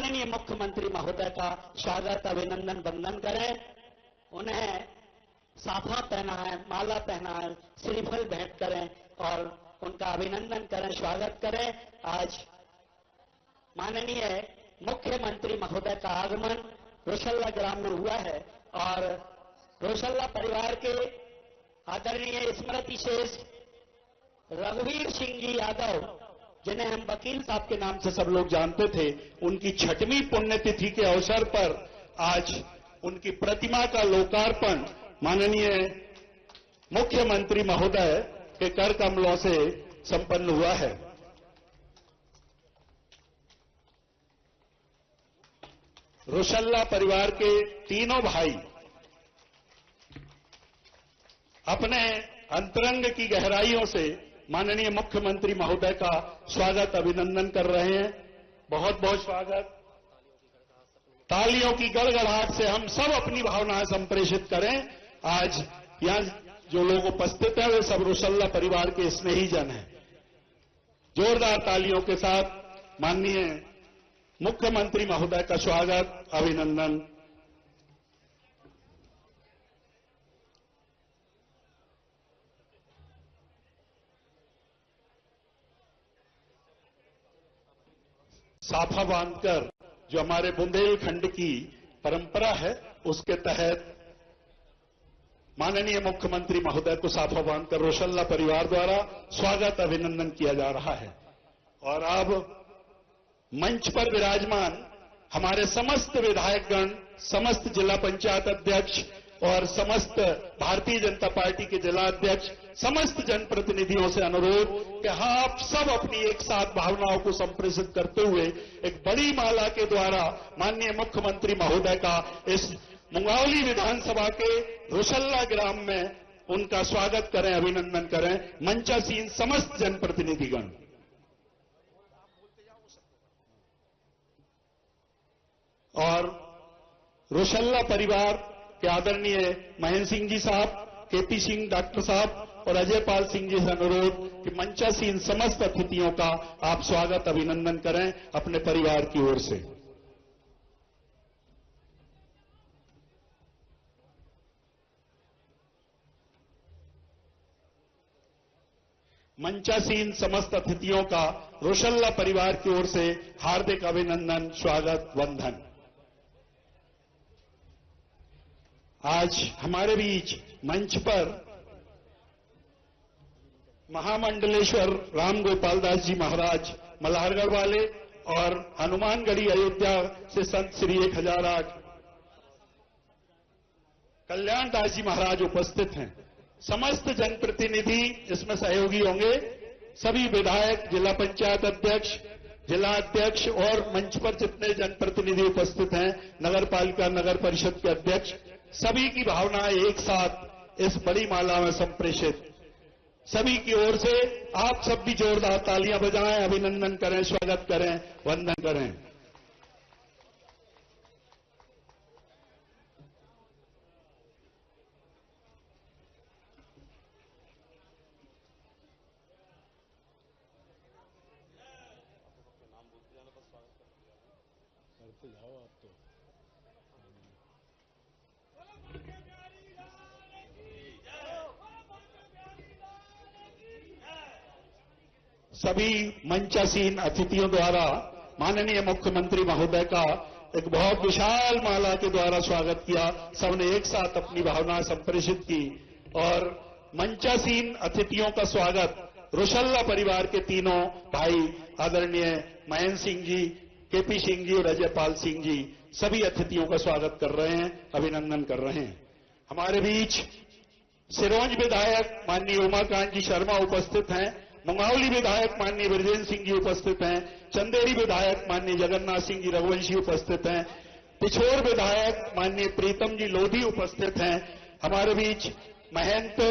माननीय मुख्यमंत्री महोदय का स्वागत अभिनंदन वंदन करें। उन्हें साफा पहनाएं, माला पहनाएं, श्रीफल भेंट करें और उनका अभिनंदन करें, स्वागत करें। आज माननीय मुख्यमंत्री महोदय का आगमन रोशल्ला ग्राम में हुआ है और रोशल्ला परिवार के आदरणीय स्मृति शेष रघुवीर सिंह जी यादव, जिन्हें हम वकील साहब के नाम से सब लोग जानते थे, उनकी 6वीं पुण्यतिथि के अवसर पर आज उनकी प्रतिमा का लोकार्पण माननीय मुख्यमंत्री महोदय के कर कमलों से संपन्न हुआ है। रोशल्ला परिवार के तीनों भाई अपने अंतरंग की गहराइयों से माननीय मुख्यमंत्री महोदय का स्वागत अभिनंदन कर रहे हैं। बहुत बहुत स्वागत। तालियों की गड़गड़ाहट से हम सब अपनी भावनाएं संप्रेषित करें। आज यहां जो लोग उपस्थित हैं वे सब रोशल्ला परिवार के स्नेही जन हैं। जोरदार तालियों के साथ माननीय मुख्यमंत्री महोदय का स्वागत अभिनंदन। साफा बांधकर जो हमारे बुंदेलखंड की परंपरा है उसके तहत माननीय मुख्यमंत्री महोदय को साफा बांधकर रोशल्ला परिवार द्वारा स्वागत अभिनंदन किया जा रहा है। और अब मंच पर विराजमान हमारे समस्त विधायकगण, समस्त जिला पंचायत अध्यक्ष और समस्त भारतीय जनता पार्टी के जिला अध्यक्ष, समस्त जनप्रतिनिधियों से अनुरोध कि आप सब अपनी एक साथ भावनाओं को संप्रेषित करते हुए एक बड़ी माला के द्वारा माननीय मुख्यमंत्री महोदय का इस मुंगावली विधानसभा के रोशल्ला ग्राम में उनका स्वागत करें, अभिनंदन करें। मंचासीन समस्त जनप्रतिनिधिगण। और रोशल्ला परिवार के आदरणीय महेंद्र सिंह जी साहब, केपी सिंह डॉक्टर साहब और अजय पाल सिंह जी से अनुरोध कि मंचासीन समस्त अतिथियों का आप स्वागत अभिनंदन करें अपने परिवार की ओर से। मंचासीन समस्त अतिथियों का रोशल्ला परिवार की ओर से हार्दिक अभिनंदन, स्वागत, वंदन। आज हमारे बीच मंच पर महामंडलेश्वर राम गोपाल दास जी महाराज मल्हारगढ़ वाले और हनुमानगढ़ी अयोध्या से संत श्री 1008 कल्याण दास जी महाराज उपस्थित हैं। समस्त जनप्रतिनिधि इसमें सहयोगी होंगे। सभी विधायक, जिला पंचायत अध्यक्ष, जिला अध्यक्ष और मंच पर जितने जनप्रतिनिधि उपस्थित हैं, नगर पालिका, नगर परिषद के अध्यक्ष, सभी की भावनाएं एक साथ इस बड़ी माला में संप्रेषित। सभी की ओर से आप सब भी जोरदार तालियां बजाएं, अभिनंदन करें, स्वागत करें, वंदन करें। सभी मंचासीन अतिथियों द्वारा माननीय मुख्यमंत्री महोदय का एक बहुत विशाल माला के द्वारा स्वागत किया। सबने एक साथ अपनी भावना संप्रेषित की और मंचासीन अतिथियों का स्वागत रोशल्ला परिवार के तीनों भाई आदरणीय महेंद्र सिंह जी, केपी सिंह जी और अजय पाल सिंह जी सभी अतिथियों का स्वागत कर रहे हैं, अभिनंदन कर रहे हैं। हमारे बीच सिरोंज विधायक माननीय उमाकांत जी शर्मा उपस्थित हैं। मुंगावली विधायक माननीय ब्रजेंद्र सिंह जी उपस्थित हैं। चंदेरी विधायक माननीय जगन्नाथ सिंह जी रघुवंशी उपस्थित हैं। पिछोर विधायक माननीय प्रीतम जी लोधी उपस्थित हैं। हमारे बीच महंत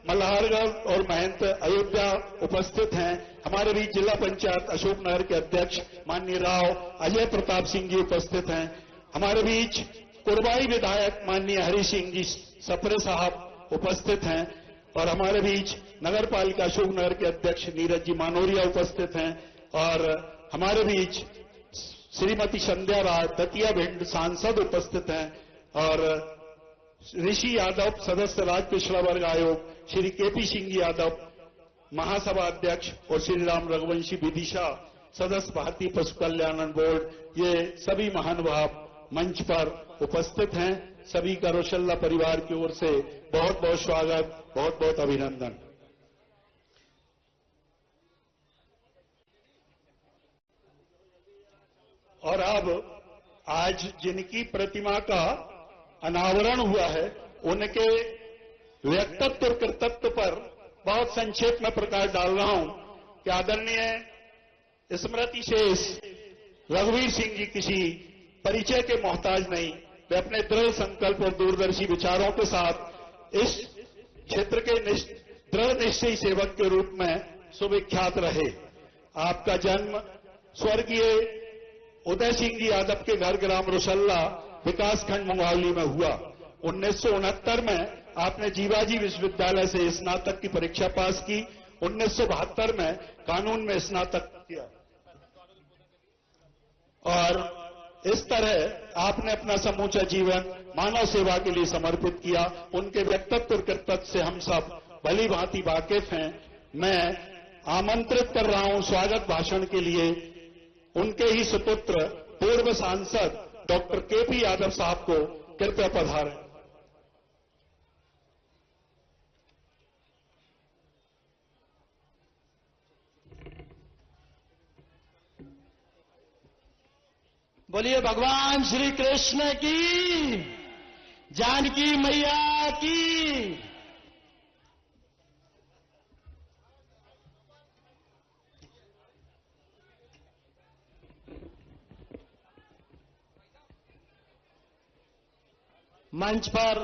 मल्हारगढ़ और महंत अयोध्या उपस्थित हैं। हमारे बीच जिला पंचायत अशोकनगर के अध्यक्ष माननीय राव अजय प्रताप सिंह जी उपस्थित हैं। हमारे बीच कुरबाई विधायक माननीय हरि सिंह जी सप्रे साहब उपस्थित हैं और हमारे बीच नगर पालिका अशोकनगर के अध्यक्ष नीरज जी मानोरिया उपस्थित हैं और हमारे बीच श्रीमती संध्या राय दतिया भिंड सांसद उपस्थित हैं और ऋषि यादव सदस्य राज्य पिछड़ा वर्ग आयोग, श्री केपी सिंह यादव महासभा अध्यक्ष और श्री राम रघुवंशी विदिशा सदस्य भारतीय पशु कल्याण बोर्ड, ये सभी महानुभाव मंच पर उपस्थित हैं। सभी का रोशल्ला परिवार की ओर से बहुत बहुत स्वागत, बहुत बहुत अभिनंदन। और अब आज जिनकी प्रतिमा का अनावरण हुआ है उनके व्यक्तित्व और कर्तव्य पर बहुत संक्षेप में प्रकाश डाल रहा हूं कि आदरणीय स्मृति शेष रघुवीर सिंह जी किसी परिचय के मोहताज नहीं। वे अपने दृढ़ संकल्प और दूरदर्शी विचारों के साथ इस क्षेत्र के दृढ़ निश्चयी सेवक के रूप में सुविख्यात रहे। आपका जन्म स्वर्गीय उदय सिंह जी यादव के घर ग्राम रोशल्ला विकासखंड मुंगावली में हुआ। 1969 में आपने जीवाजी विश्वविद्यालय से स्नातक की परीक्षा पास की। 1972 में कानून में स्नातक किया और इस तरह आपने अपना समूचा जीवन मानव सेवा के लिए समर्पित किया। उनके व्यक्तित्व और कर्तव्य से हम सब भली भांति वाकिफ हैं। मैं आमंत्रित कर रहा हूं स्वागत भाषण के लिए उनके ही सुपुत्र पूर्व सांसद डॉक्टर केपी यादव साहब को। कृपया पधारें। बोलिए भगवान श्री कृष्ण की, जानकी मैया की। मंच पर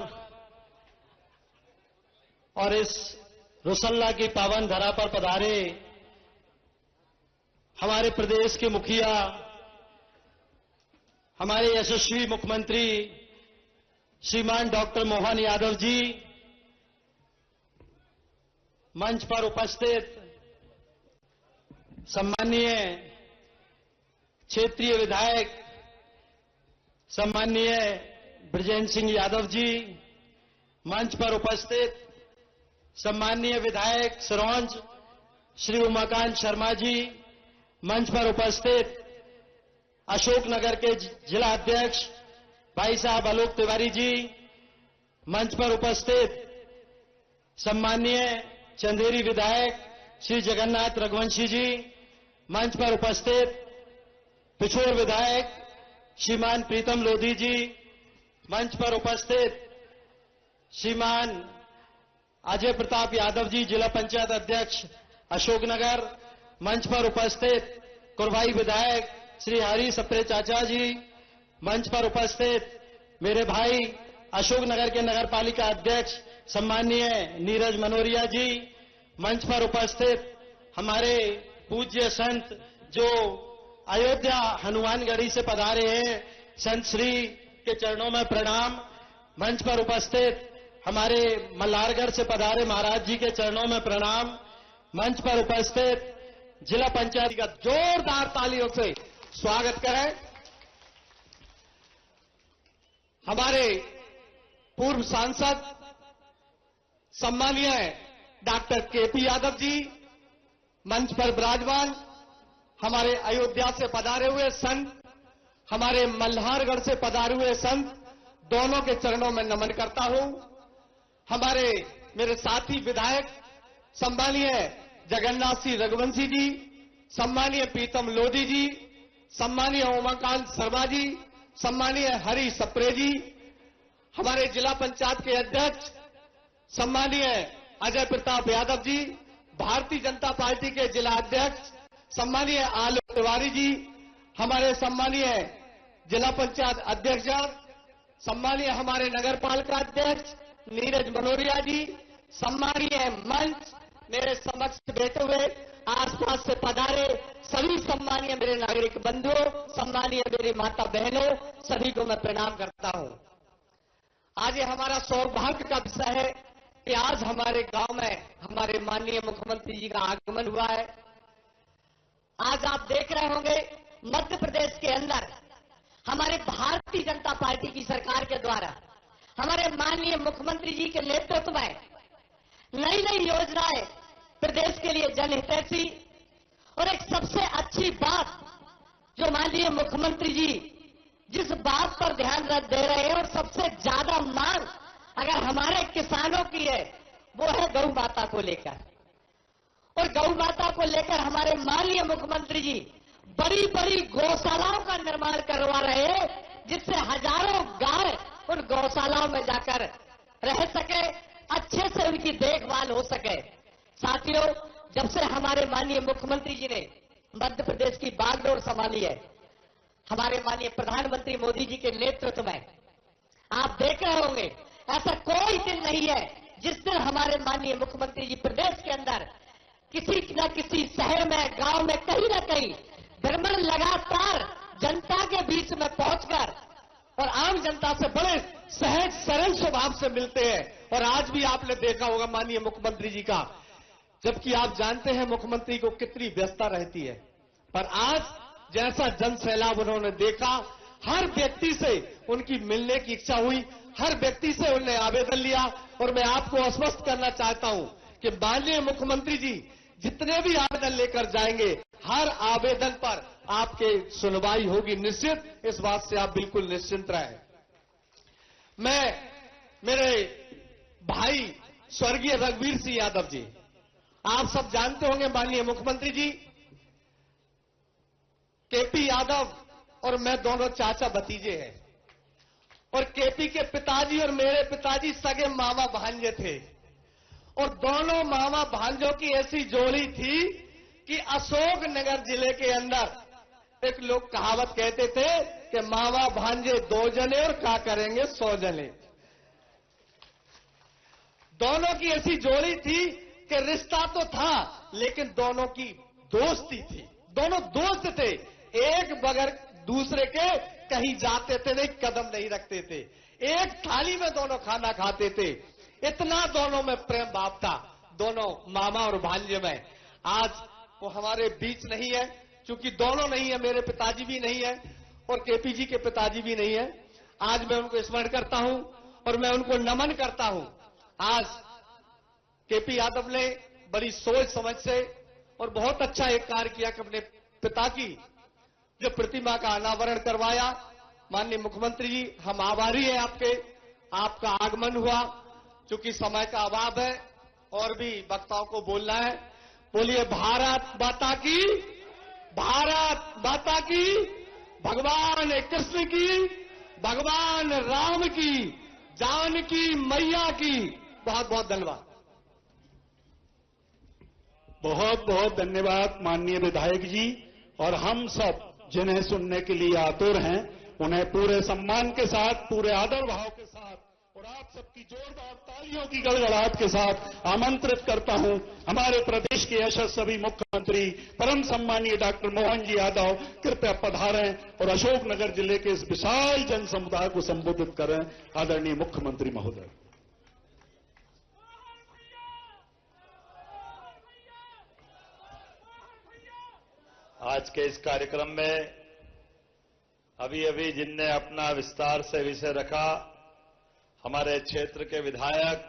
और इस रोशल्ला की पावन धरा पर पधारे हमारे प्रदेश के मुखिया, हमारे यशस्वी मुख्यमंत्री श्रीमान डॉक्टर मोहन यादव जी, मंच पर उपस्थित सम्माननीय क्षेत्रीय विधायक सम्माननीय ब्रजेंद्र सिंह यादव जी, मंच पर उपस्थित सम्माननीय विधायक सिरोंज श्री उमाकांत शर्मा जी, मंच पर उपस्थित अशोकनगर के जिला अध्यक्ष भाई साहब आलोक तिवारी जी, मंच पर उपस्थित सम्माननीय चंदेरी विधायक श्री जगन्नाथ रघुवंशी जी, मंच पर उपस्थित पिछोर विधायक श्रीमान प्रीतम लोधी जी, मंच पर उपस्थित श्रीमान अजय प्रताप यादव जी, जिला पंचायत अध्यक्ष अशोकनगर, मंच पर उपस्थित कुरवाई विधायक श्री हरी सप्रे चाचा जी, मंच पर उपस्थित मेरे भाई अशोकनगर के नगर पालिका अध्यक्ष सम्माननीय नीरज मनोरिया जी, मंच पर उपस्थित हमारे पूज्य संत जो अयोध्या हनुमानगढ़ी से पधारे हैं, संत श्री के चरणों में प्रणाम। मंच पर उपस्थित हमारे मल्हारगढ़ से पधारे महाराज जी के चरणों में प्रणाम। मंच पर उपस्थित जिला पंचायत का जोरदार तालियों से स्वागत करें। हमारे पूर्व सांसद सम्माननीय डॉक्टर केपी यादव जी मंच पर विराजमान, हमारे अयोध्या से पधारे हुए संत, हमारे मल्हारगढ़ से पधारे हुए संत, दोनों के चरणों में नमन करता हूं। हमारे मेरे साथी विधायक सम्माननीय जगन्नाथ सिंह रघुवंशी जी, सम्माननीय प्रीतम लोधी जी, सम्माननीय उमाकांत शर्मा जी, सम्माननीय हरी सप्रे जी, हमारे जिला पंचायत के अध्यक्ष सम्माननीय अजय प्रताप यादव जी, भारतीय जनता पार्टी के जिला अध्यक्ष सम्माननीय आलोक तिवारी जी, हमारे सम्माननीय जिला पंचायत अध्यक्ष, सम्माननीय हमारे नगर पालिका अध्यक्ष नीरज मनोरिया जी, सम्माननीय मंच मेरे समक्ष बैठे हुए आसपास से पधारे सभी सम्माननीय मेरे नागरिक बंधुओं, सम्माननीय मेरी माता बहनों, सभी को मैं प्रणाम करता हूं। आज ये हमारा सौभाग्य का विषय है कि आज हमारे गांव में हमारे माननीय मुख्यमंत्री जी का आगमन हुआ है। आज आप देख रहे होंगे मध्य प्रदेश के अंदर हमारे भारतीय जनता पार्टी की सरकार के द्वारा हमारे माननीय मुख्यमंत्री जी के नेतृत्व में नई नई योजनाएं प्रदेश के लिए जनहितैषी और एक सबसे अच्छी बात जो माननीय मुख्यमंत्री जी जिस बात पर ध्यान दे रहे हैं और सबसे ज्यादा मांग अगर हमारे किसानों की है वो है गौ माता को लेकर। और गौ माता को लेकर हमारे माननीय मुख्यमंत्री जी बड़ी बड़ी गौशालाओं का निर्माण करवा रहे हैं जिससे हजारों गाय उन गौशालाओं में जाकर रह सके, अच्छे से उनकी देखभाल हो सके। साथियों, जब से हमारे माननीय मुख्यमंत्री जी ने मध्य प्रदेश की बागडोर संभाली है, हमारे माननीय प्रधानमंत्री मोदी जी के नेतृत्व में, आप देख रहे होंगे ऐसा कोई दिन नहीं है जिस दिन हमारे माननीय मुख्यमंत्री जी प्रदेश के अंदर किसी न किसी शहर में, गांव में, कहीं न कहीं भ्रमण लगातार जनता के बीच में पहुंचकर और आम जनता से बड़े सहज सरल स्वभाव से मिलते हैं। और आज भी आपने देखा होगा माननीय मुख्यमंत्री जी का, जबकि आप जानते हैं मुख्यमंत्री को कितनी व्यस्तता रहती है, पर आज जैसा जन सैलाब उन्होंने देखा, हर व्यक्ति से उनकी मिलने की इच्छा हुई, हर व्यक्ति से उन्होंने आवेदन लिया। और मैं आपको आश्वस्त करना चाहता हूं कि माननीय मुख्यमंत्री जी जितने भी आवेदन लेकर जाएंगे, हर आवेदन पर आपके सुनवाई होगी निश्चित, इस बात से आप बिल्कुल निश्चिंत रहें। मेरे भाई स्वर्गीय रघुवीर सिंह यादव जी, आप सब जानते होंगे माननीय मुख्यमंत्री जी केपी यादव और मैं दोनों चाचा भतीजे हैं, और केपी के पिताजी और मेरे पिताजी सगे मामा भांजे थे, और दोनों मामा भांजों की ऐसी जोड़ी थी कि अशोकनगर जिले के अंदर एक लोग कहावत कहते थे कि मामा भांजे 2 जने और क्या करेंगे 100 जने। दोनों की ऐसी जोड़ी थी कि रिश्ता तो था लेकिन दोनों की दोस्ती थी, दोनों दोस्त थे, एक बगैर दूसरे के कहीं जाते थे नहीं, कदम नहीं रखते थे, एक थाली में दोनों खाना खाते थे, इतना दोनों में प्रेम भाव था, दोनों मामा और भांजे में। आज वो हमारे बीच नहीं है, क्योंकि दोनों नहीं है, मेरे पिताजी भी नहीं है और केपी जी के पिताजी भी नहीं है। आज मैं उनको स्मरण करता हूं और मैं उनको नमन करता हूं। आज केपी यादव ने बड़ी सोच समझ से और बहुत अच्छा एक कार्य किया कि अपने पिता की जो प्रतिमा का अनावरण करवाया। माननीय मुख्यमंत्री जी, हम आभारी हैं आपके, आपका आगमन हुआ, क्योंकि समय का अभाव है और भी वक्ताओं को बोलना है। बोलिए भारत माता की, भारत माता की, भगवान कृष्ण की, भगवान राम की, जानकी मैया की। बहुत बहुत धन्यवाद। बहुत बहुत धन्यवाद माननीय विधायक जी। और हम सब जिन्हें सुनने के लिए आतुर हैं, उन्हें पूरे सम्मान के साथ, पूरे आदर भाव के साथ और आप सबकी जोरदार तालियों की गड़गड़ाहट के साथ आमंत्रित करता हूं हमारे प्रदेश के यशस्वी मुख्यमंत्री परम सम्मानीय डॉक्टर मोहन जी यादव, कृपया पधारें और अशोकनगर जिले के इस विशाल जन समुदाय को संबोधित करें। आदरणीय मुख्यमंत्री महोदय। आज के इस कार्यक्रम में अभी अभी जिनने अपना विस्तार से विषय रखा, हमारे क्षेत्र के विधायक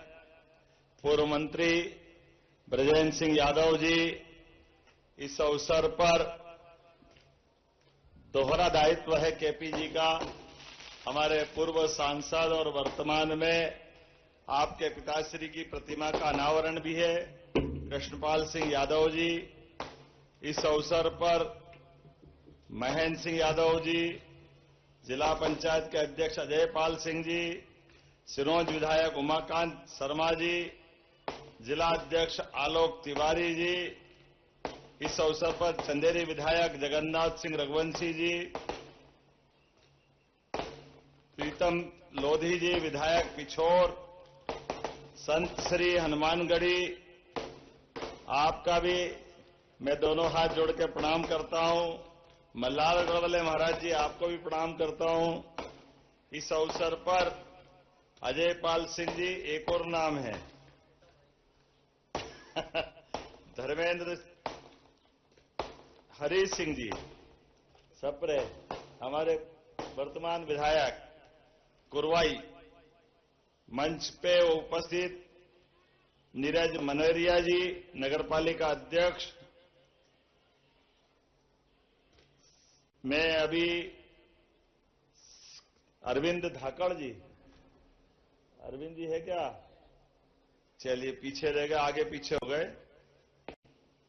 पूर्व मंत्री ब्रजेंद्र सिंह यादव जी, इस अवसर पर दोहरा दायित्व है केपी जी का। हमारे पूर्व सांसद और वर्तमान में आपके पिताश्री की प्रतिमा का अनावरण भी है, कृष्णपाल सिंह यादव जी। इस अवसर पर महेंद्र सिंह यादव जी, जिला पंचायत के अध्यक्ष अजय पाल सिंह जी, सिरोंज विधायक उमाकांत शर्मा जी, जिला अध्यक्ष आलोक तिवारी जी, इस अवसर पर चंदेरी विधायक जगन्नाथ सिंह रघुवंशी जी, प्रीतम लोधी जी विधायक पिछोर, संत श्री हनुमानगढ़ी, आपका भी मैं दोनों हाथ जोड़ के प्रणाम करता हूं। मल्लार गढ़वाले महाराज जी, आपको भी प्रणाम करता हूं। इस अवसर पर अजय पाल सिंह जी, एक और नाम है धर्मेंद्र हरी सिंह जी, सप्रे, हमारे वर्तमान विधायक कुरवाई, मंच पे उपस्थित नीरज मनोरिया जी, नगरपालिका अध्यक्ष। मैं अभी अरविंद धाकड़ जी, अरविंद जी है क्या? चलिए पीछे रह गए, आगे पीछे हो गए।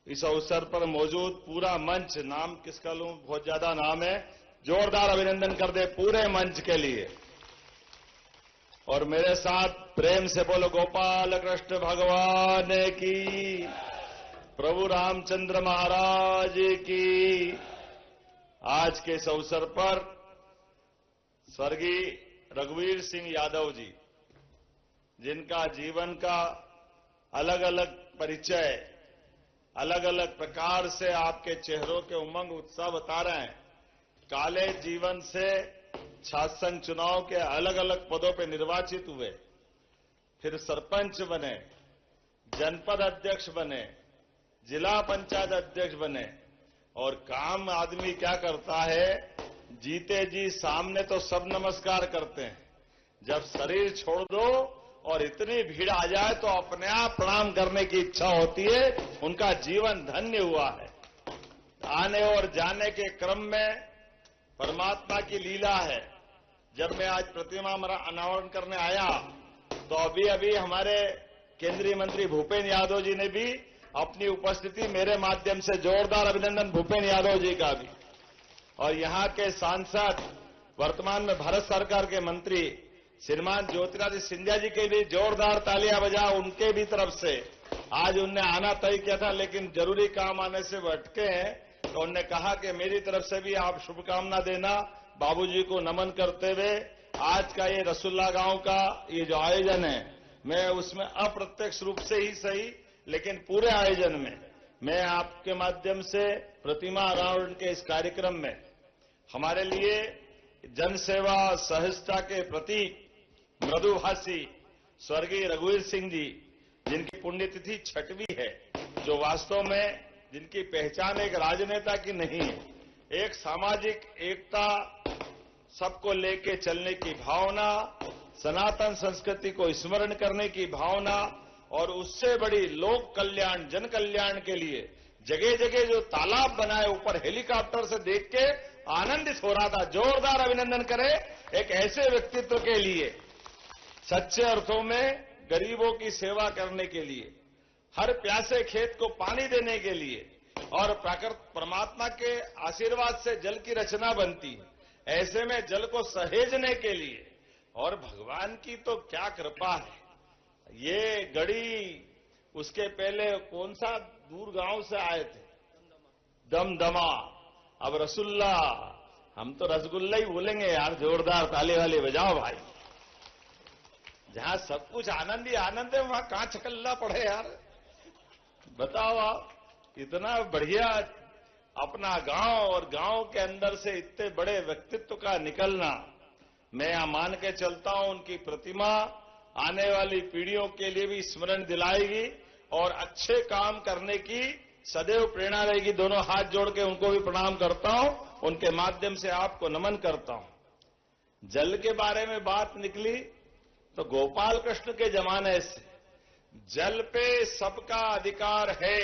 इस अवसर पर मौजूद पूरा मंच, नाम किसका लूं, बहुत ज्यादा नाम है, जोरदार अभिनंदन कर दे पूरे मंच के लिए। और मेरे साथ प्रेम से बोलो गोपाल कृष्ण भगवान की, प्रभु रामचंद्र महाराज की। आज के इस अवसर पर स्वर्गीय रघुवीर सिंह यादव जी, जिनका जीवन का अलग अलग परिचय, अलग अलग प्रकार से आपके चेहरों के उमंग उत्साह बता रहे हैं। काले जीवन से छात्र संघ चुनाव के अलग अलग पदों पर निर्वाचित हुए, फिर सरपंच बने, जनपद अध्यक्ष बने, जिला पंचायत अध्यक्ष बने। और काम आदमी क्या करता है, जीते जी सामने तो सब नमस्कार करते हैं, जब शरीर छोड़ दो और इतनी भीड़ आ जाए तो अपने आप प्रणाम करने की इच्छा होती है। उनका जीवन धन्य हुआ है। आने और जाने के क्रम में परमात्मा की लीला है। जब मैं आज प्रतिमा अनावरण करने आया तो अभी अभी हमारे केंद्रीय मंत्री भूपेंद्र यादव जी ने भी अपनी उपस्थिति, मेरे माध्यम से जोरदार अभिनंदन भूपेंद्र यादव जी का भी, और यहां के सांसद, वर्तमान में भारत सरकार के मंत्री श्रीमान ज्योतिरादित्य सिंधिया जी के भी जोरदार तालियां बजा, उनके भी तरफ से। आज उनने आना तय किया था, लेकिन जरूरी काम आने से वो अटके हैं, तो उन्होंने कहा कि मेरी तरफ से भी आप शुभकामना देना। बाबूजी को नमन करते हुए आज का ये रसुल्ला गांव का ये जो आयोजन है, मैं उसमें अप्रत्यक्ष रूप से ही सही, लेकिन पूरे आयोजन में मैं आपके माध्यम से प्रतिमा अनावरण के इस कार्यक्रम में हमारे लिए जनसेवा सहजता के प्रतीक मृदुभाषी स्वर्गीय रघुवीर सिंह जी, जिनकी पुण्यतिथि 6वीं है, जो वास्तव में जिनकी पहचान एक राजनेता की नहीं है, एक सामाजिक एकता, सबको लेके चलने की भावना, सनातन संस्कृति को स्मरण करने की भावना, और उससे बड़ी लोक कल्याण, जन कल्याण के लिए जगह जगह जो तालाब बनाए, ऊपर हेलीकॉप्टर से देख के आनंदित हो रहा था। जोरदार अभिनंदन करें एक ऐसे व्यक्तित्व के लिए, सच्चे अर्थों में गरीबों की सेवा करने के लिए, हर प्यासे खेत को पानी देने के लिए, और परमात्मा के आशीर्वाद से जल की रचना बनती है, ऐसे में जल को सहेजने के लिए। और भगवान की तो क्या कृपा है। ये गढ़ी, उसके पहले कौन सा दूर गांव से आए थे, दमदमा, अब रसुल्ला, हम तो रसगुल्ला ही बोलेंगे यार। जोरदार ताली वाली बजाओ भाई। जहां सब कुछ आनंद ही आनंद है, वहां कहां छकल्ला पड़े यार, बताओ आप। इतना बढ़िया अपना गांव, और गांव के अंदर से इतने बड़े व्यक्तित्व का निकलना, मैं यहां मान के चलता हूं उनकी प्रतिमा आने वाली पीढ़ियों के लिए भी स्मरण दिलाएगी और अच्छे काम करने की सदैव प्रेरणा रहेगी। दोनों हाथ जोड़ के उनको भी प्रणाम करता हूं, उनके माध्यम से आपको नमन करता हूं। जल के बारे में बात निकली तो गोपाल कृष्ण के जमाने से जल पे सबका अधिकार है।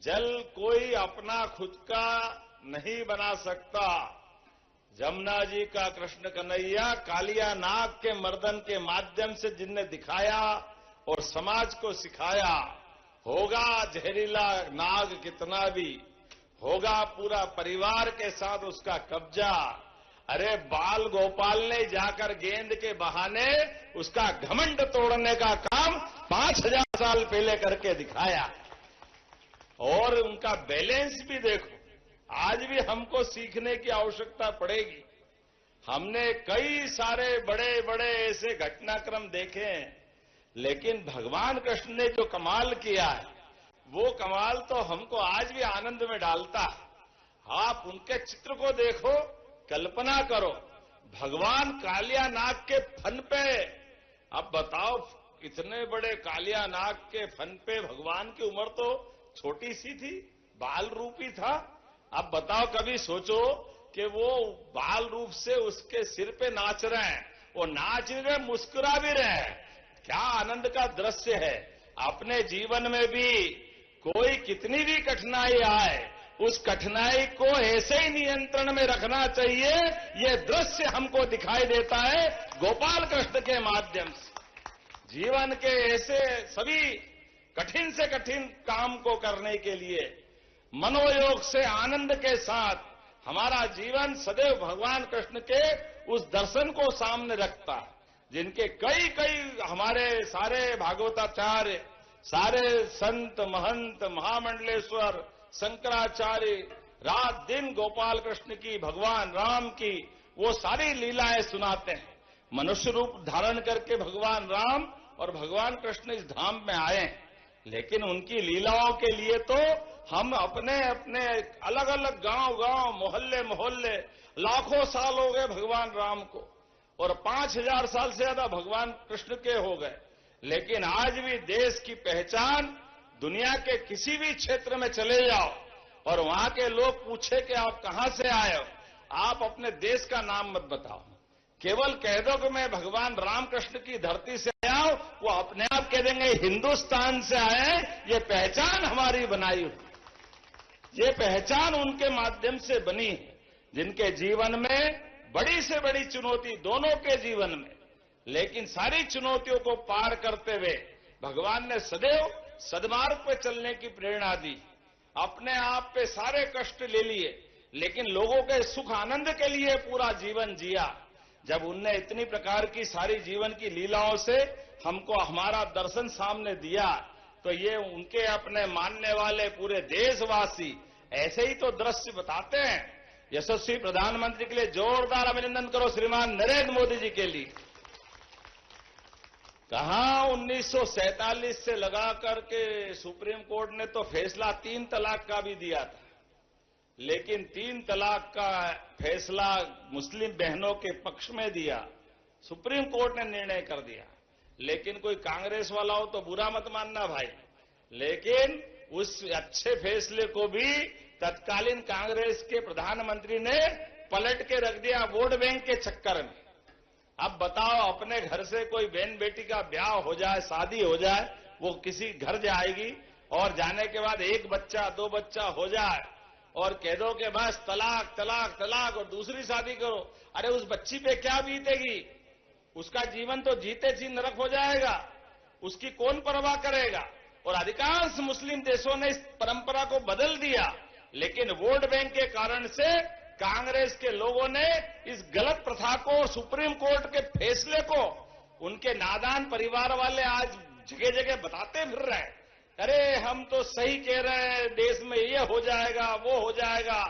जल कोई अपना खुद का नहीं बना सकता। जमुना जी का कृष्ण कन्हैया कालिया नाग के मर्दन के माध्यम से जिनने दिखाया और समाज को सिखाया, होगा जहरीला नाग कितना भी, होगा पूरा परिवार के साथ उसका कब्जा। अरे बाल गोपाल ने जाकर गेंद के बहाने उसका घमंड तोड़ने का काम 5000 साल पहले करके दिखाया। और उनका बैलेंस भी देखो, आज भी हमको सीखने की आवश्यकता पड़ेगी। हमने कई सारे बड़े बड़े ऐसे घटनाक्रम देखे हैं, लेकिन भगवान कृष्ण ने जो कमाल किया है, वो कमाल तो हमको आज भी आनंद में डालता है। आप उनके चित्र को देखो, कल्पना करो, भगवान कालिया नाग के फन पे, अब बताओ इतने बड़े कालिया नाग के फन पे भगवान की उम्र तो छोटी सी थी, बाल रूपी था, अब बताओ, कभी सोचो कि वो बाल रूप से उसके सिर पे नाच रहे हैं, वो नाच भी रहे, मुस्कुरा भी रहे हैं। क्या आनंद का दृश्य है। अपने जीवन में भी कोई कितनी भी कठिनाई आए, उस कठिनाई को ऐसे ही नियंत्रण में रखना चाहिए। ये दृश्य हमको दिखाई देता है गोपाल कृष्ण के माध्यम से। जीवन के ऐसे सभी कठिन से कठिन काम को करने के लिए मनोयोग से आनंद के साथ हमारा जीवन सदैव भगवान कृष्ण के उस दर्शन को सामने रखता है, जिनके कई कई हमारे सारे भागवताचार्य, सारे संत महंत महामंडलेश्वर शंकराचार्य रात दिन गोपाल कृष्ण की, भगवान राम की वो सारी लीलाएं सुनाते हैं। मनुष्य रूप धारण करके भगवान राम और भगवान कृष्ण इस धाम में आए, लेकिन उनकी लीलाओं के लिए तो हम अपने अपने अलग अलग गांव गांव, मोहल्ले मोहल्ले, लाखों साल हो गए भगवान राम को, और 5000 साल से ज्यादा भगवान कृष्ण के हो गए। लेकिन आज भी देश की पहचान, दुनिया के किसी भी क्षेत्र में चले जाओ और वहां के लोग पूछे कि आप कहां से आए हो, आप अपने देश का नाम मत बताओ, केवल कह दो कि मैं भगवान रामकृष्ण की धरती से आया हूं, वो अपने आप कह देंगे हिंदुस्तान से आए। ये पहचान हमारी बनाई हुई, ये पहचान उनके माध्यम से बनी है, जिनके जीवन में बड़ी से बड़ी चुनौती दोनों के जीवन में, लेकिन सारी चुनौतियों को पार करते हुए भगवान ने सदैव सद्मार्ग पे चलने की प्रेरणा दी। अपने आप पे सारे कष्ट ले लिए, लेकिन लोगों के सुख आनंद के लिए पूरा जीवन जिया। जब उनने इतनी प्रकार की सारी जीवन की लीलाओं से हमको हमारा दर्शन सामने दिया, तो ये उनके अपने मानने वाले पूरे देशवासी ऐसे ही तो दृश्य बताते हैं। यशस्वी प्रधानमंत्री के लिए जोरदार अभिनंदन करो श्रीमान नरेंद्र मोदी जी के लिए। कहां 1947 से लगा करके सुप्रीम कोर्ट ने तो फैसला 3 तलाक का भी दिया था, लेकिन 3 तलाक का फैसला मुस्लिम बहनों के पक्ष में दिया, सुप्रीम कोर्ट ने निर्णय कर दिया। लेकिन कोई कांग्रेस वाला हो तो बुरा मत मानना भाई, लेकिन उस अच्छे फैसले को भी तत्कालीन कांग्रेस के प्रधानमंत्री ने पलट के रख दिया वोट बैंक के चक्कर में। अब बताओ, अपने घर से कोई बहन बेटी का ब्याह हो जाए, शादी हो जाए, वो किसी घर जाएगी और जाने के बाद 1 बच्चा 2 बच्चा हो जाए और कह दो कि बस तलाक तलाक तलाक और दूसरी शादी करो। अरे उस बच्ची पे क्या बीतेगी, उसका जीवन तो जीते जी नरक हो जाएगा, उसकी कौन परवाह करेगा। और अधिकांश मुस्लिम देशों ने इस परंपरा को बदल दिया, लेकिन वोट बैंक के कारण से कांग्रेस के लोगों ने इस गलत प्रथा को और सुप्रीम कोर्ट के फैसले को उनके नादान परिवार वाले आज जगह जगह बताते फिर रहे हैं। अरे हम तो सही कह रहे हैं, देश में ये हो जाएगा वो हो जाएगा।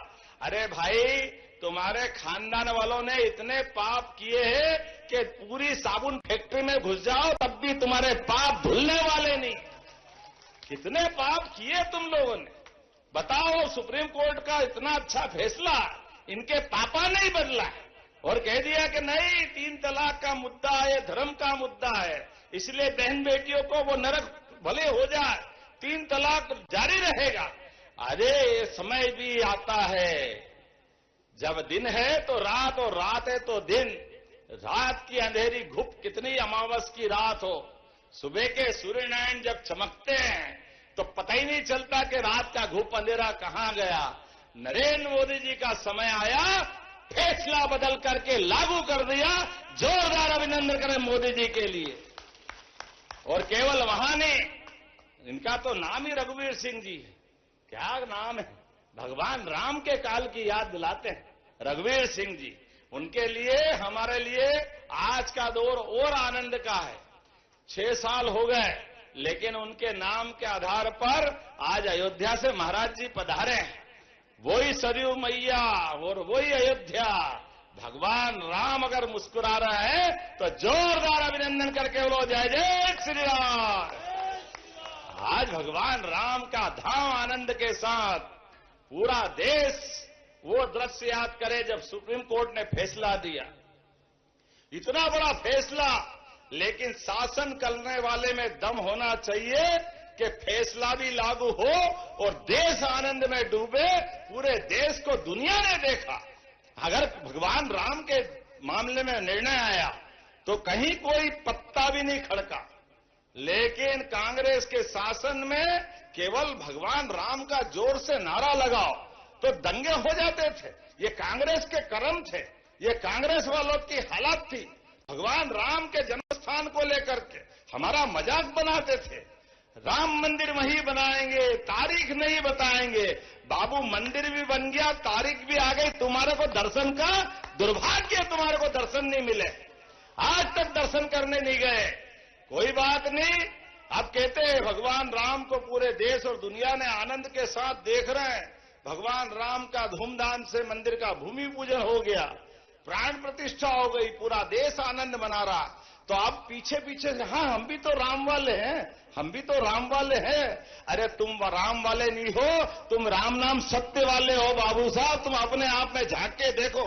अरे भाई, तुम्हारे खानदान वालों ने इतने पाप किए हैं कि पूरी साबुन फैक्ट्री में घुस जाओ तब भी तुम्हारे पाप धुलने वाले नहीं। कितने पाप किए तुम लोगों ने, बताओ। सुप्रीम कोर्ट का इतना अच्छा फैसला इनके पापा नहीं बदला है और कह दिया कि नहीं, 3 तलाक का मुद्दा है, धर्म का मुद्दा है, इसलिए बहन बेटियों को वो नरक भले हो जाए, 3 तलाक जारी रहेगा। अरे ये समय भी आता है, जब दिन है तो रात और रात है तो दिन। रात की अंधेरी घुप कितनी अमावस की रात हो, सुबह के सूर्य नारायण जब चमकते हैं तो पता ही नहीं चलता कि रात का घुप अंधेरा कहां गया। नरेंद्र मोदी जी का समय आया, फैसला बदल करके लागू कर दिया। जोरदार अभिनंदन करें मोदी जी के लिए। और केवल वहां नहीं, इनका तो नाम ही रघुवीर सिंह जी है। क्या नाम है, भगवान राम के काल की याद दिलाते हैं रघुवीर सिंह जी। उनके लिए, हमारे लिए आज का दौर और आनंद का है। 6 साल हो गए, लेकिन उनके नाम के आधार पर आज अयोध्या से महाराज जी पधारे हैं। वही सरयू मैया और वही अयोध्या, भगवान राम अगर मुस्कुरा रहा है तो जोरदार अभिनंदन करके बोलो जय जय श्री राम। आज भगवान राम का धाम आनंद के साथ पूरा देश वो दृश्य याद करे जब सुप्रीम कोर्ट ने फैसला दिया। इतना बड़ा फैसला, लेकिन शासन करने वाले में दम होना चाहिए कि फैसला भी लागू हो और देश आनंद में डूबे। पूरे देश को दुनिया ने देखा। अगर भगवान राम के मामले में निर्णय आया तो कहीं कोई पत्ता भी नहीं खड़का, लेकिन कांग्रेस के शासन में केवल भगवान राम का जोर से नारा लगाओ तो दंगे हो जाते थे। ये कांग्रेस के कर्म थे, ये कांग्रेस वालों की हालत थी। भगवान राम के जन्मस्थान को लेकर के हमारा मजाक बनाते थे। राम मंदिर वहीं बनाएंगे, तारीख नहीं बताएंगे। बाबू मंदिर भी बन गया, तारीख भी आ गई, तुम्हारे को दर्शन का दुर्भाग्य, तुम्हारे को दर्शन नहीं मिले, आज तक दर्शन करने नहीं गए। कोई बात नहीं, अब कहते हैं भगवान राम को पूरे देश और दुनिया ने आनंद के साथ देख रहे हैं। भगवान राम का धूमधाम से मंदिर का भूमि पूजन हो गया, प्राण प्रतिष्ठा हो गई, पूरा देश आनंद मना रहा। तो आप पीछे पीछे से, हाँ हम भी तो राम वाले हैं, हम भी तो राम वाले हैं। अरे तुम राम वाले नहीं हो, तुम राम नाम सत्य वाले हो बाबू साहब। तुम अपने आप में झांक के देखो,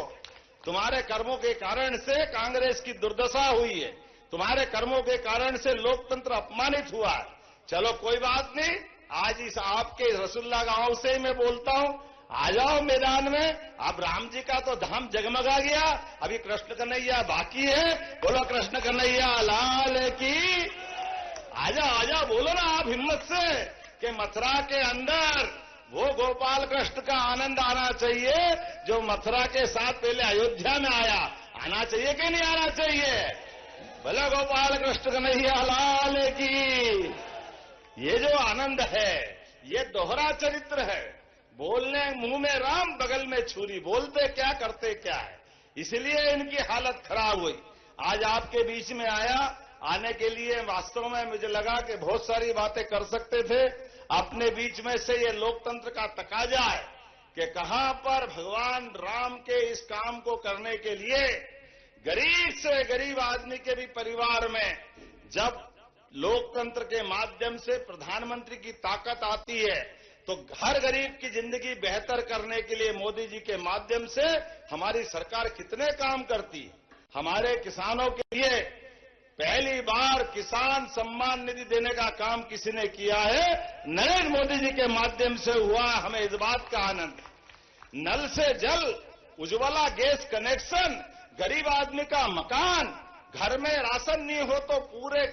तुम्हारे कर्मों के कारण से कांग्रेस की दुर्दशा हुई है, तुम्हारे कर्मों के कारण से लोकतंत्र अपमानित हुआ है। चलो कोई बात नहीं, आज इस आपके रसुल्ला गांव से ही मैं बोलता हूं, आ जाओ मैदान में। अब राम जी का तो धाम जगमगा गया, अभी कृष्ण कन्हैया बाकी है। बोलो कृष्ण कन्हैया लाल की। आ जाओ बोलो ना आप हिम्मत से कि मथुरा के अंदर वो गोपाल कृष्ण का आनंद आना चाहिए जो मथुरा के साथ पहले अयोध्या में आया। आना चाहिए कि नहीं आना चाहिए? बोलो गोपाल कृष्ण कन्हैया लाल की। ये जो आनंद है ये दोहरा चरित्र है। बोलने मुंह में राम बगल में छुरी, बोलते क्या करते क्या है। इसलिए इनकी हालत खराब हुई। आज आपके बीच में आया, आने के लिए वास्तव में मुझे लगा कि बहुत सारी बातें कर सकते थे। अपने बीच में से ये लोकतंत्र का तकाजा है कि कहां पर भगवान राम के इस काम को करने के लिए गरीब से गरीब आदमी के भी परिवार में जब लोकतंत्र के माध्यम से प्रधानमंत्री की ताकत आती है तो हर गरीब की जिंदगी बेहतर करने के लिए मोदी जी के माध्यम से हमारी सरकार कितने काम करती है। हमारे किसानों के लिए पहली बार किसान सम्मान निधि देने का काम किसी ने किया है, नरेंद्र मोदी जी के माध्यम से हुआ। हमें इस बात का आनंद है। नल से जल, उज्ज्वला गैस कनेक्शन, गरीब आदमी का मकान, घर में राशन नहीं हो तो पूरे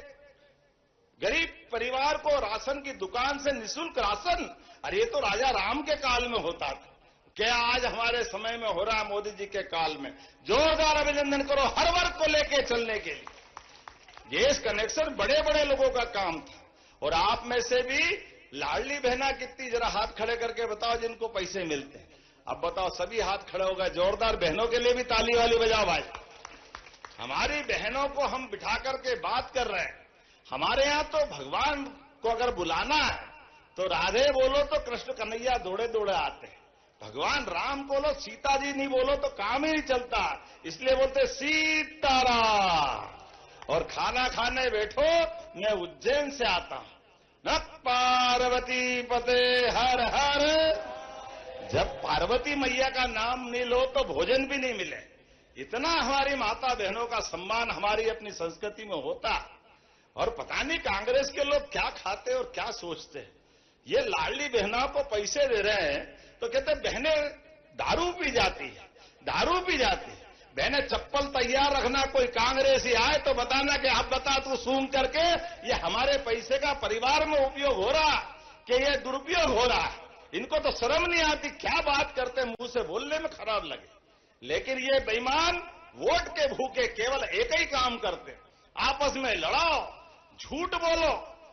गरीब परिवार को राशन की दुकान से निःशुल्क राशन। अरे ये तो राजा राम के काल में होता था, क्या आज हमारे समय में हो रहा है मोदी जी के काल में। जोरदार अभिनंदन करो हर वर्ग को लेके चलने के लिए। गैस कनेक्शन बड़े बड़े लोगों का काम था। और आप में से भी लाडली बहना कितनी, जरा हाथ खड़े करके बताओ जिनको पैसे मिलते हैं। अब बताओ, सभी हाथ खड़े हो गए। जोरदार बहनों के लिए भी ताली वाली बजाओ भाई। हमारी बहनों को हम बिठा करके बात कर रहे हैं। हमारे यहां तो भगवान को अगर बुलाना है तो राधे बोलो तो कृष्ण कन्हैया दौड़े दौड़े आते हैं। भगवान राम बोलो, सीता जी नहीं बोलो तो काम ही नहीं चलता। इसलिए बोलते सीताराम। और खाना खाने बैठो, मैं उज्जैन से आता हूं। न पार्वती पते हर हर। जब पार्वती मैया का नाम नहीं लो तो भोजन भी नहीं मिले। इतना हमारी माता बहनों का सम्मान हमारी अपनी संस्कृति में होता। और पता नहीं कांग्रेस के लोग क्या खाते और क्या सोचते हैं। ये लाडली बहनों को पैसे दे रहे हैं तो कहते बहनें दारू पी जाती है, दारू पी जाती है। बहने चप्पल तैयार रखना, कोई कांग्रेसी आए तो बताना कि आप बता तू सूंघ करके ये हमारे पैसे का परिवार में उपयोग हो रहा कि ये दुरुपयोग हो रहा है। इनको तो शर्म नहीं आती, क्या बात करते, मुंह से बोलने में खराब लगे। लेकिन ये बेईमान वोट के भूखे केवल एक ही काम करते, आपस में लड़ाओ, झूठ बोलो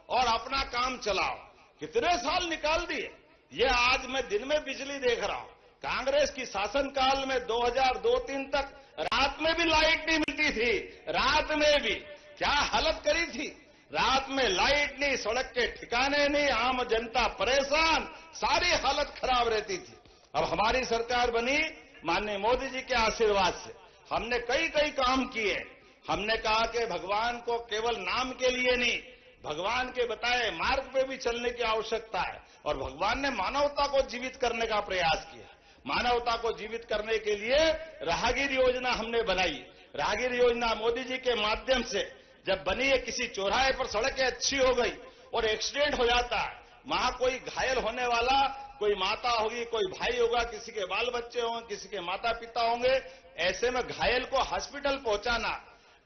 और अपना काम चलाओ। कितने साल निकाल दिए। ये आज मैं दिन में बिजली देख रहा हूं। कांग्रेस की शासनकाल में 2002-03 तक रात में भी लाइट नहीं मिलती थी। रात में भी क्या हालत करी थी। रात में लाइट नहीं, सड़क के ठिकाने नहीं, आम जनता परेशान, सारी हालत खराब रहती थी। अब हमारी सरकार बनी माननीय मोदी जी के आशीर्वाद से। हमने कई कई काम किए। हमने कहा कि भगवान को केवल नाम के लिए नहीं, भगवान के बताए मार्ग पे भी चलने की आवश्यकता है। और भगवान ने मानवता को जीवित करने का प्रयास किया। मानवता को जीवित करने के लिए राहगीर योजना हमने बनाई। राहगीर योजना मोदी जी के माध्यम से जब बनी है, किसी चौराहे पर सड़कें अच्छी हो गई, और एक्सीडेंट हो जाता है, वहां कोई घायल होने वाला, कोई माता होगी, कोई भाई होगा, किसी के बाल बच्चे होंगे, किसी के माता पिता होंगे, ऐसे में घायल को हॉस्पिटल पहुंचाना,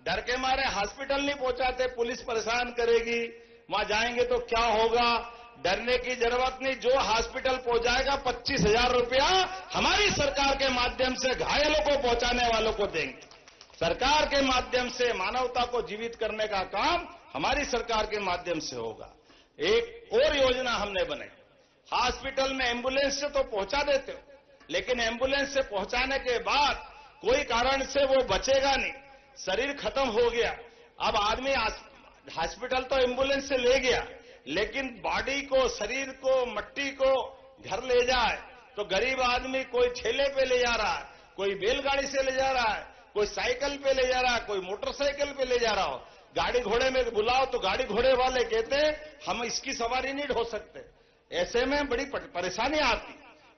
डर के मारे हॉस्पिटल नहीं पहुंचाते, पुलिस परेशान करेगी, वहां जाएंगे तो क्या होगा, डरने की जरूरत नहीं। जो हॉस्पिटल पहुंचाएगा 25,000 रुपया हमारी सरकार के माध्यम से घायलों को पहुंचाने वालों को देंगे। सरकार के माध्यम से मानवता को जीवित करने का काम हमारी सरकार के माध्यम से होगा। एक और योजना हमने बनाई, हॉस्पिटल में एम्बुलेंस से तो पहुंचा देते हो, लेकिन एम्बुलेंस से पहुंचाने के बाद कोई कारण से वो बचेगा नहीं, शरीर खत्म हो गया, अब आदमी हॉस्पिटल तो एम्बुलेंस से ले गया, लेकिन बॉडी को, शरीर को, मट्टी को घर ले जाए तो गरीब आदमी कोई ठेले पे ले जा रहा है, कोई बैलगाड़ी से ले जा रहा है, कोई साइकिल पे ले जा रहा है, कोई मोटरसाइकिल पे ले जा रहा हो, गाड़ी घोड़े में बुलाओ तो गाड़ी घोड़े वाले कहते हम इसकी सवारी नहीं ढो सकते, ऐसे में बड़ी परेशानी आती।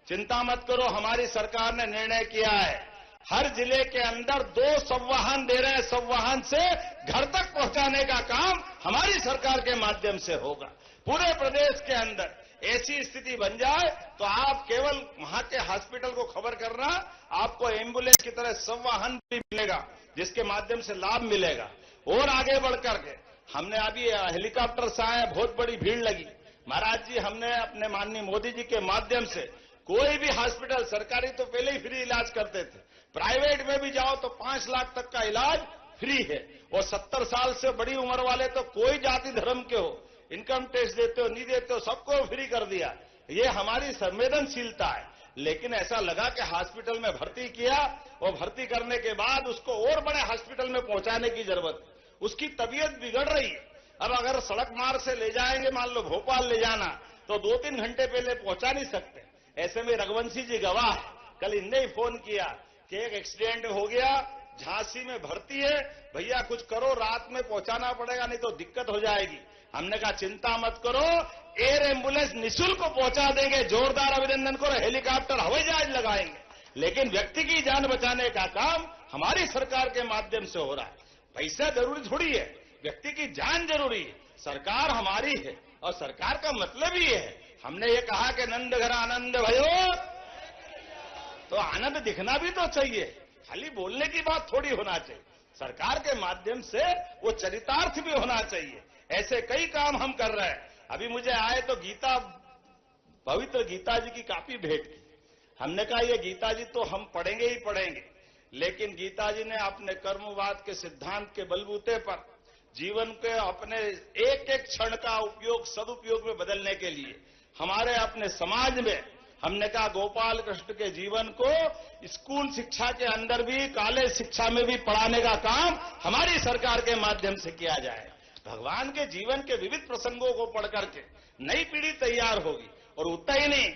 चिंता मत करो, हमारी सरकार ने निर्णय किया है, हर जिले के अंदर 2 संवाहन दे रहे हैं, संवाहन से घर तक पहुंचाने का काम हमारी सरकार के माध्यम से होगा। पूरे प्रदेश के अंदर ऐसी स्थिति बन जाए तो आप केवल वहां के हॉस्पिटल को खबर करना, आपको एम्बुलेंस की तरह संवाहन भी मिलेगा, जिसके माध्यम से लाभ मिलेगा। और आगे बढ़कर के हमने अभी हेलीकॉप्टर से आए, बहुत बड़ी भीड़ लगी, महाराज जी हमने अपने माननीय मोदी जी के माध्यम से कोई भी हॉस्पिटल, सरकारी तो पहले ही फ्री इलाज करते थे, प्राइवेट में भी जाओ तो 5 लाख तक का इलाज फ्री है, और 70 साल से बड़ी उम्र वाले तो कोई जाति धर्म के हो, इनकम टैक्स देते हो नहीं देते हो, सबको फ्री कर दिया। ये हमारी संवेदनशीलता है। लेकिन ऐसा लगा कि हॉस्पिटल में भर्ती किया और भर्ती करने के बाद उसको और बड़े हॉस्पिटल में पहुंचाने की जरूरत है, उसकी तबीयत बिगड़ रही है। अब अगर सड़क मार्ग से ले जाएंगे, मान लो भोपाल ले जाना, तो 2-3 घंटे पहले पहुंचा नहीं सकते। ऐसे में रघुवंशी जी गवाह, कल इनने ही फोन किया कि एक एक्सीडेंट हो गया, झांसी में भर्ती है, भैया कुछ करो, रात में पहुंचाना पड़ेगा नहीं तो दिक्कत हो जाएगी। हमने कहा चिंता मत करो, एयर एम्बुलेंस निःशुल्क पहुंचा देंगे, जोरदार अभिनंदन करो, हेलीकॉप्टर हवाई जहाज लगाएंगे, लेकिन व्यक्ति की जान बचाने का काम हमारी सरकार के माध्यम से हो रहा है। पैसा जरूरी थोड़ी है, व्यक्ति की जान जरूरी है। सरकार हमारी है और सरकार का मतलब ही है, हमने ये कहा कि नंद घर आनंद भयो, तो आनंद दिखना भी तो चाहिए, खाली बोलने की बात थोड़ी होना चाहिए। सरकार के माध्यम से वो चरितार्थ भी होना चाहिए। ऐसे कई काम हम कर रहे हैं। अभी मुझे आए तो गीता, पवित्र गीता जी की कापी भेंट की। हमने कहा ये गीता जी तो हम पढ़ेंगे ही पढ़ेंगे, लेकिन गीता जी ने अपने कर्मवाद के सिद्धांत के बलबूते पर जीवन के अपने एक एक क्षण का उपयोग सदुपयोग में बदलने के लिए हमारे अपने समाज में, हमने कहा गोपाल कृष्ण के जीवन को स्कूल शिक्षा के अंदर भी, कॉलेज शिक्षा में भी पढ़ाने का काम हमारी सरकार के माध्यम से किया जाए। भगवान के जीवन के विविध प्रसंगों को पढ़ करके नई पीढ़ी तैयार होगी। और उतना ही नहीं,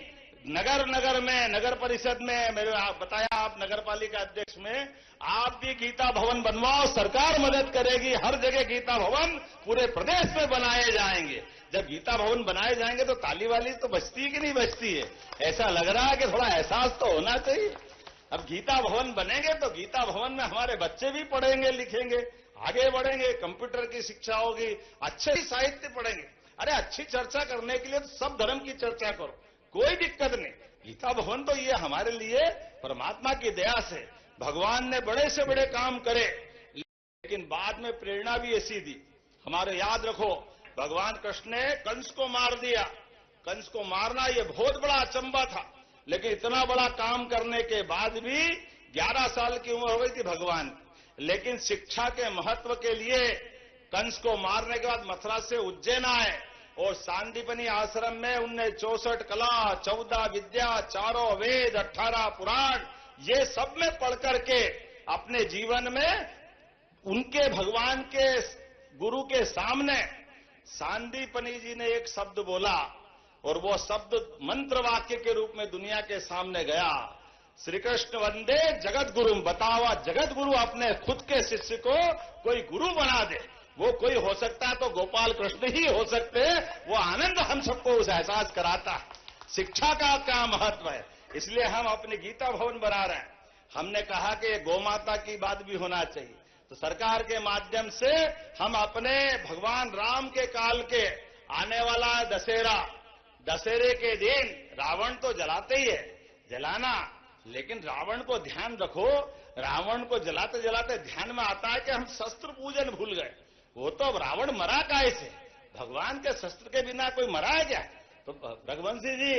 नगर नगर में, नगर परिषद में, मेरे बताया आप नगर पालिका अध्यक्ष में, आप भी गीता भवन बनवाओ, सरकार मदद करेगी। हर जगह गीता भवन पूरे प्रदेश में बनाए जाएंगे। जब गीता भवन बनाए जाएंगे तो ताली वाली तो बचती है कि नहीं बचती है? ऐसा लग रहा है कि थोड़ा एहसास तो होना चाहिए। अब गीता भवन बनेंगे तो गीता भवन में हमारे बच्चे भी पढ़ेंगे, लिखेंगे, आगे बढ़ेंगे, कंप्यूटर की शिक्षा होगी, अच्छे ही साहित्य पढ़ेंगे। अरे अच्छी चर्चा करने के लिए तो सब धर्म की चर्चा करो, कोई दिक्कत नहीं। गीता भवन तो ये हमारे लिए परमात्मा की दया से भगवान ने बड़े से बड़े काम करे, लेकिन बाद में प्रेरणा भी ऐसी दी। हमारे याद रखो, भगवान कृष्ण ने कंस को मार दिया। कंस को मारना ये बहुत बड़ा अचंबा था, लेकिन इतना बड़ा काम करने के बाद भी 11 साल की उम्र हो गई थी भगवान की, लेकिन शिक्षा के महत्व के लिए कंस को मारने के बाद मथुरा से उज्जैन आए और सांदीपनी आश्रम में उनने 64 कला, 14 विद्या, 4 वेद, 18 पुराण, ये सब में पढ़ करके अपने जीवन में उनके भगवान के गुरु के सामने सांदीपनी जी ने एक शब्द बोला और वो शब्द मंत्र वाक्य के रूप में दुनिया के सामने गया। श्री कृष्ण वंदे जगत गुरु। बतावा, जगत गुरु अपने खुद के शिष्य को कोई गुरु बना दे, वो कोई हो सकता है तो गोपाल कृष्ण ही हो सकते हैं। वो आनंद हम सबको उस एहसास कराता है। शिक्षा का क्या महत्व है, इसलिए हम अपनी गीता भवन बना रहे हैं। हमने कहा कि गौमाता की बात भी होना चाहिए, तो सरकार के माध्यम से हम अपने भगवान राम के काल के आने वाला है दशहरा। दशहरे के दिन रावण तो जलाते ही है, जलाना, लेकिन रावण को ध्यान रखो, रावण को जलाते जलाते ध्यान में आता है कि हम शस्त्र पूजन भूल गए। वो तो अब रावण मरा काहे से? भगवान के शस्त्र के बिना कोई मरा है क्या? तो रघुवंशी जी,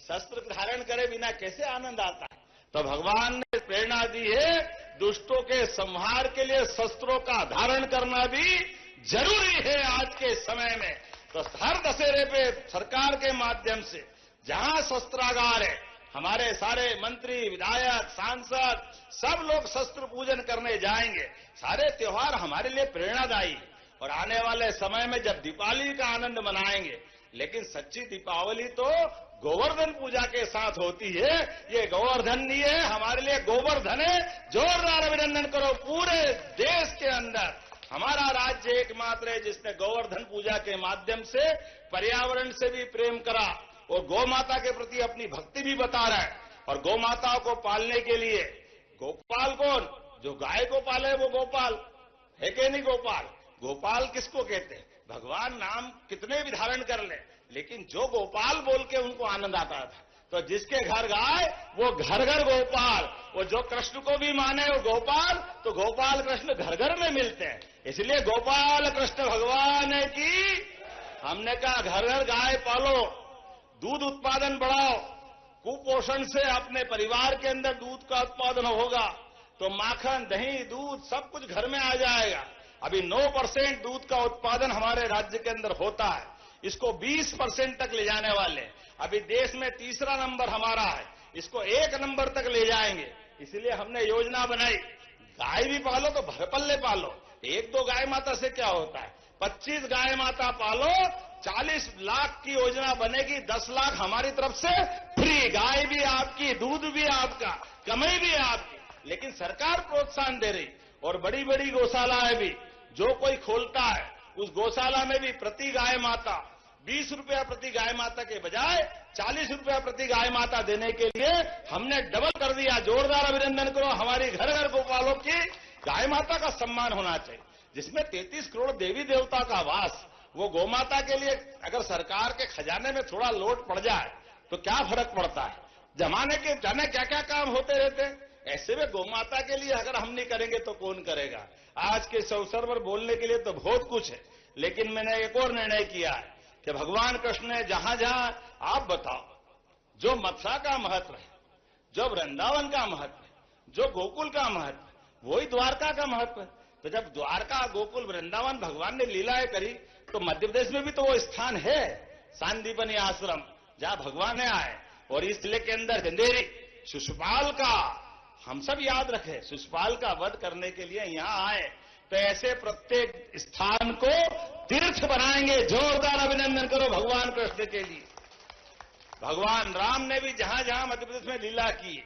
शस्त्र धारण करे बिना कैसे आनंद आता है? तो भगवान ने प्रेरणा दी है, दुष्टों के संहार के लिए शस्त्रों का धारण करना भी जरूरी है आज के समय में। तो हर दशहरे पे सरकार के माध्यम से जहां शस्त्रागार है, हमारे सारे मंत्री, विधायक, सांसद सब लोग शस्त्र पूजन करने जाएंगे। सारे त्योहार हमारे लिए प्रेरणादायी, और आने वाले समय में जब दीपावली का आनंद मनाएंगे, लेकिन सच्ची दीपावली तो गोवर्धन पूजा के साथ होती है। ये गोवर्धन नहीं है, हमारे लिए गोवर्धन है। जोरदार अभिनंदन करो। पूरे देश के अंदर हमारा राज्य एकमात्र है जिसने गोवर्धन पूजा के माध्यम से पर्यावरण से भी प्रेम करा और गौ माता के प्रति अपनी भक्ति भी बता रहा है। और गौ माताओं को पालने के लिए गोपाल कौन? जो गाय को पाले वो गोपाल है कि नहीं? गोपाल, गोपाल किसको कहते हैं? भगवान नाम कितने भी धारण कर ले, लेकिन जो गोपाल बोल के उनको आनंद आता था। तो जिसके घर गाय वो घर घर गोपाल, वो जो कृष्ण को भी माने वो गोपाल, तो गोपाल कृष्ण घर घर में मिलते हैं। इसलिए गोपाल कृष्ण भगवान की हमने कहा घर घर गाय पालो, दूध उत्पादन बढ़ाओ। कुपोषण से अपने परिवार के अंदर दूध का उत्पादन होगा तो माखन, दही, दूध सब कुछ घर में आ जाएगा। अभी 9% दूध का उत्पादन हमारे राज्य के अंदर होता है, इसको 20% तक ले जाने वाले। अभी देश में तीसरा नंबर हमारा है, इसको 1 नंबर तक ले जाएंगे। इसलिए हमने योजना बनाई, गाय भी पालो तो भरपल्ले पालो। 1-2 गाय माता से क्या होता है? 25 गाय माता पालो, 40 लाख की योजना बनेगी। 10 लाख हमारी तरफ से फ्री, गाय भी आपकी, दूध भी आपका, कमाई भी आपकी। लेकिन सरकार प्रोत्साहन दे रही, और बड़ी बड़ी गौशालाएं भी जो कोई खोलता है उस गौशाला में भी प्रति गाय माता 20 रुपया प्रति गाय माता के बजाय 40 रुपया प्रति गाय माता देने के लिए हमने डबल कर दिया। जोरदार अभिनंदन करो। हमारी घर घर गोपालों की गाय माता का सम्मान होना चाहिए, जिसमें 33 करोड़ देवी देवता का वास। वो गौ माता के लिए अगर सरकार के खजाने में थोड़ा लोट पड़ जाए तो क्या फर्क पड़ता है? जमाने के जाने क्या क्या काम होते रहते हैं। ऐसे में गौ माता के लिए अगर हम नहीं करेंगे तो कौन करेगा? आज के इस अवसर पर बोलने के लिए तो बहुत कुछ है, लेकिन मैंने एक और निर्णय किया है कि भगवान कृष्ण ने जहां जहां, आप बताओ, जो मथुरा का महत्व है, जो वृंदावन का महत्व है, जो गोकुल का महत्व है, वही द्वारका का महत्व है। तो जब द्वारका, गोकुल, वृंदावन भगवान ने लीलाएं करी, तो मध्य प्रदेश में भी तो वो स्थान है, सांदीपनी आश्रम, जहां भगवान आए। और इस जिले के अंदर चंदेरी शिशुपाल का हम सब याद रखें, शिशुपाल का वध करने के लिए यहां आए। तो ऐसे प्रत्येक स्थान को तीर्थ बनाएंगे। जोरदार अभिनंदन करो भगवान कृष्ण के लिए। भगवान राम ने भी जहां जहां मध्य प्रदेश में लीला की,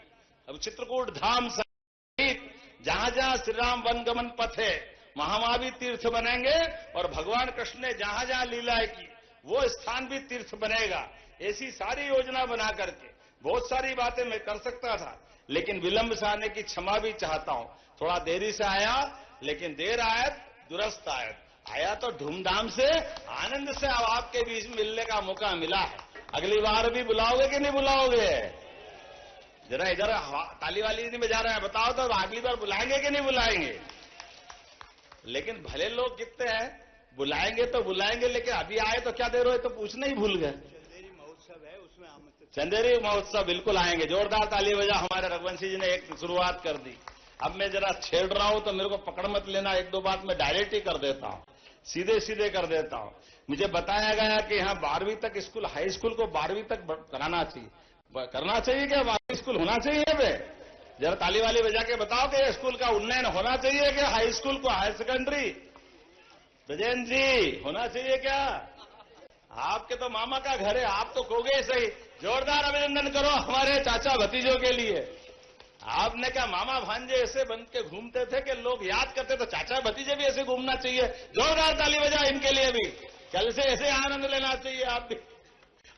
अब चित्रकूट धाम सहित जहां जहां श्री राम वनगमन पथ है वहां भी तीर्थ बनेंगे। और भगवान कृष्ण ने जहां जहां लीलाएं की वो स्थान भी तीर्थ बनेगा। ऐसी सारी योजना बना करके बहुत सारी बातें मैं कर सकता था, लेकिन विलंब से आने की क्षमा भी चाहता हूं। थोड़ा देरी से आया, लेकिन देर आयत दुरुस्त आयत। आया तो धूमधाम से, आनंद से अब आपके बीच मिलने का मौका मिला है। अगली बार भी बुलाओगे कि नहीं बुलाओगे? जरा इधर ताली वाली नहीं बजा रहे हैं, बताओ तो अगली बार बुलाएंगे कि नहीं बुलाएंगे? लेकिन भले लोग कितने हैं, बुलाएंगे तो बुलाएंगे, लेकिन अभी आए तो क्या देर हो तो पूछना ही भूल गए। चंदेरी महोत्सव है, उसमें आमंत्रित। चंदेरी महोत्सव बिल्कुल आएंगे। जोरदार ताली बजा। हमारे रघुवंशी जी ने एक शुरुआत कर दी। अब मैं जरा छेड़ रहा हूं तो मेरे को पकड़ मत लेना, 1-2 बात मैं डायरेक्ट ही कर देता हूं, सीधे सीधे कर देता हूं। मुझे बताया गया कि यहां 12वीं तक स्कूल, हाई स्कूल को 12वीं तक कराना चाहिए। करना चाहिए क्या? 12वीं स्कूल होना चाहिए बे? जरा ताली वाली बजा के बताओ कि स्कूल का उन्नयन होना चाहिए कि हाई स्कूल को हायर सेकेंडरी? ब्रजेंद्र जी, होना चाहिए क्या? आपके तो मामा का घर है, आप तो कहोगे सही। जोरदार अभिनंदन करो हमारे चाचा भतीजों के लिए। आपने कहा मामा भांजे ऐसे बन के घूमते थे कि लोग याद करते, तो चाचा भतीजे भी ऐसे घूमना चाहिए। जोरदार ताली बजा इनके लिए भी। कल से ऐसे आनंद लेना चाहिए आप भी।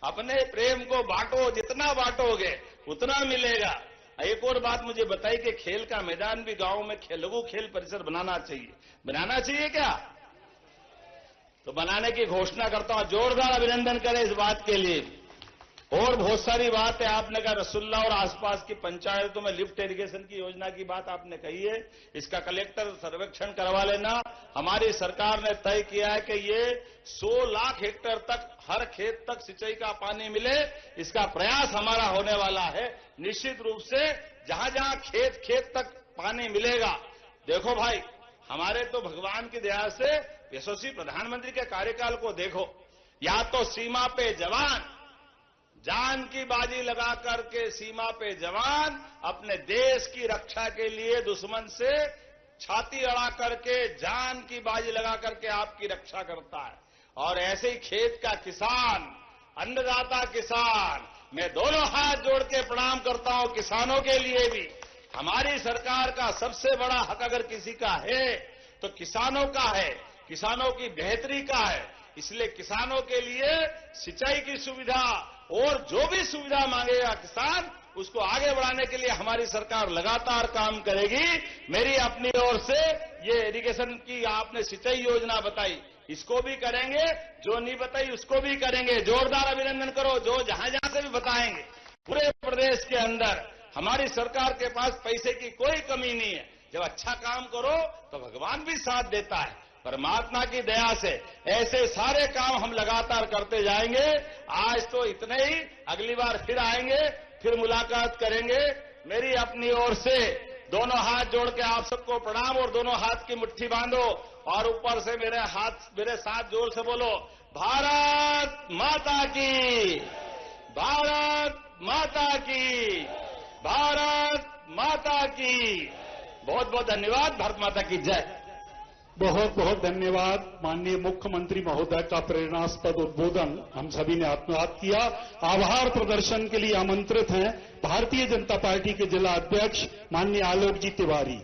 अपने प्रेम को बांटो, जितना बांटोगे उतना मिलेगा। एक और बात मुझे बताई कि खेल का मैदान भी गांव में लघु खेल परिसर बनाना चाहिए। बनाना चाहिए क्या? तो बनाने की घोषणा करता हूं। जोरदार अभिनंदन करें इस बात के लिए। और बहुत सारी बात है। आपने कहा रसुल्ला और आसपास की पंचायतों में लिफ्ट इरिगेशन की योजना की बात आपने कही है। इसका कलेक्टर सर्वेक्षण करवा लेना। हमारी सरकार ने तय किया है कि ये 100 लाख हेक्टेयर तक हर खेत तक सिंचाई का पानी मिले, इसका प्रयास हमारा होने वाला है। निश्चित रूप से जहां जहां खेत खेत तक पानी मिलेगा। देखो भाई, हमारे तो भगवान की दया से यशस्वी प्रधानमंत्री के कार्यकाल को देखो। या तो सीमा पे जवान जान की बाजी लगा करके सीमा पे जवान अपने देश की रक्षा के लिए दुश्मन से छाती अड़ा करके जान की बाजी लगा करके आपकी रक्षा करता है। और ऐसे ही खेत का किसान, अन्नदाता किसान, मैं दोनों हाथ जोड़ के प्रणाम करता हूं किसानों के लिए भी। हमारी सरकार का सबसे बड़ा हक अगर किसी का है तो किसानों का है, किसानों की बेहतरी का है। इसलिए किसानों के लिए सिंचाई की सुविधा और जो भी सुविधा मांगेगा किसान, उसको आगे बढ़ाने के लिए हमारी सरकार लगातार काम करेगी। मेरी अपनी ओर से ये इरिगेशन की आपने सिंचाई योजना बताई, इसको भी करेंगे। जो नहीं बताई उसको भी करेंगे। जोरदार अभिनंदन करो जो जहां जहां से भी बताएंगे। पूरे प्रदेश के अंदर हमारी सरकार के पास पैसे की कोई कमी नहीं है। जब अच्छा काम करो तो भगवान भी साथ देता है। परमात्मा की दया से ऐसे सारे काम हम लगातार करते जाएंगे। आज तो इतने ही, अगली बार फिर आएंगे, फिर मुलाकात करेंगे। मेरी अपनी ओर से दोनों हाथ जोड़ के आप सबको प्रणाम और दोनों हाथ की मुट्ठी बांधो और ऊपर से मेरे साथ जोर से बोलो, भारत माता की, भारत माता की, भारत माता की। बहुत बहुत धन्यवाद। भारत माता की जय। बहुत बहुत धन्यवाद। माननीय मुख्यमंत्री महोदय का प्रेरणास्पद उद्बोधन हम सभी ने आत्मसात किया। आभार प्रदर्शन के लिए आमंत्रित हैं भारतीय जनता पार्टी के जिला अध्यक्ष माननीय आलोक जी तिवारी।